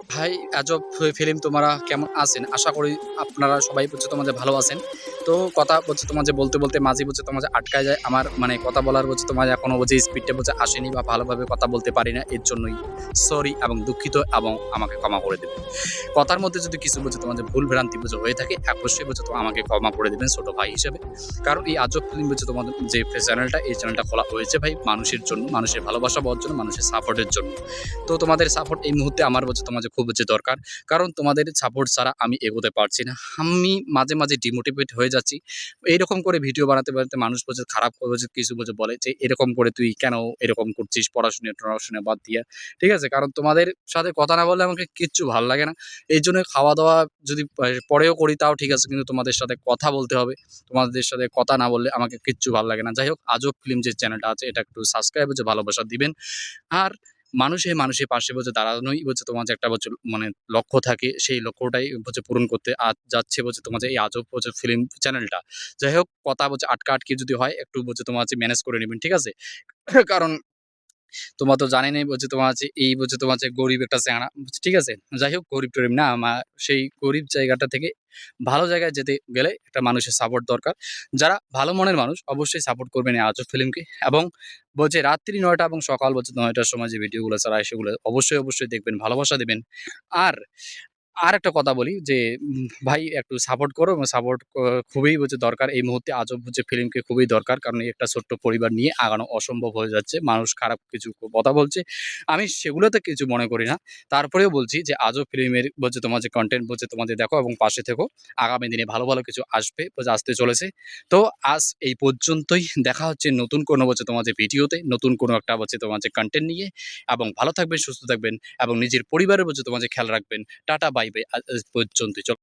ভাই আজব ফিল্ম তোমরা কেমন আছেন? আশা করি আপনারা সবাই হচ্ছে তোমাদের ভালো আছেন। তো কথা হচ্ছে তোমাদের বলতে মাঝে হচ্ছে তোমাদের আটকায় যায়। আমার মানে কথা বলার হচ্ছে তোমার এখনো হচ্ছে স্পিডটা হচ্ছে আসেনি বা ভালোভাবে কথা বলতে পারি না। এর জন্যই সরি এবং দুঃখিত এবং আমাকে ক্ষমা করে দেবেন। কথার মধ্যে যদি কিছু হচ্ছে তোমাদের ভুল ভ্রান্তি হয়ে থাকে অবশ্যই হচ্ছে তো আমাকে ক্ষমা করে দেবেন ছোট ভাই হিসেবে। কারণ এই আজব ফিল্ম হচ্ছে তোমাদের যে চ্যানেলটা, এই চ্যানেলটা খোলা হয়েছে ভাই মানুষের জন্য, মানুষের ভালোবাসা পাওয়ার জন্য, মানুষের সাপোর্টের জন্য। তো তোমাদের সাপোর্ট এই মুহূর্তে আমার হচ্ছে তোমাদের খুব হচ্ছে দরকার। কারণ তোমাদের সাপোর্ট ছাড়া আমি এগোতে পারছি না। আমি মাঝে ডিমোটিভেট হয়ে যাচ্ছি। এইরকম করে ভিডিও বানাতে মানুষ বলছে খারাপ বলছে, কিছু বলছে বলে যে, "এরকম করে তুই কেন এরকম করছিস পড়াশোনা-টড়াশোনা বাদ দিয়ে।" ঠিক আছে? কারণ তোমাদের সাথে কথা না বললে আমাকে কিচ্ছু ভাল লাগে না। এইজন্য খাওয়া-দাওয়া যদি পরেও করি তাও ঠিক আছে। কিন্তু তোমাদের সাথে কথা বলতে হবে। তোমাদের সাথে কথা না বললে আমাকে কিচ্ছু ভাল লাগে না। যাই হোক, আজব ফিল্ম যে চ্যানেলটা আছে এটা একটু সাবস্ক্রাইব হচ্ছে ভালোবাসা দিবেন। আর মানুষের পাশে দাঁড়ানোই তোমার যে একটা মানে লক্ষ্য থাকে, সেই লক্ষ্যটাই পূরণ করতে যাচ্ছে তোমার যে এই আজব ফিল্ম চ্যানেলটা। যাই হোক, কথা আটকা-আটকি যদি হয় একটু তোমার ম্যানেজ করে নিবেন, ঠিক আছে? কারণ তোমরা তো জানেনই তোমার এই তোমার গরিব একটা চেংড়া, ঠিক আছে? যাই হোক, গরিব-টরিব না, সেই গরিব জায়গাটা থেকে ভালো জায়গায় যেতে গেলে একটা মানুষের সাপোর্ট দরকার। যারা ভালো মনের মানুষ অবশ্যই সাপোর্ট করবেন এই আজব ফিল্মকে। এবং রাত্রি ৯টা এবং সকাল ৯টার সময় যে ভিডিওগুলো চালায় সেগুলো অবশ্যই দেখবেন, ভালোবাসা দিবেন। আর আরেকটা কথা বলি যে ভাই একটু সাপোর্ট করো, এবং সাপোর্ট খুবই দরকার এই মুহূর্তে। আজব ফিল্মকে খুবই দরকার। কারণ এই একটা ছোট্ট পরিবার নিয়ে আগানো অসম্ভব হয়ে যাচ্ছে। মানুষ খারাপ কিছু কথা বলছে। আমি সেগুলোতে কিছু মনে করি না। তারপরেও বলছি যে আজব ফিল্মের তোমার যে কনটেন্ট তোমাদের দেখো এবং পাশে থেকো। আগামী দিনে ভালো কিছু আসবে, আসতে চলেছে। তো আজ এই পর্যন্তই। দেখা হচ্ছে নতুন কোনো তোমার যে ভিডিওতে, নতুন কোনো একটা তোমার যে কনটেন্ট নিয়ে। এবং ভালো থাকবেন, সুস্থ থাকবেন এবং নিজের পরিবারের তোমার যে খেয়াল রাখবেন। Tata bye bye. আজ পর্যন্তই।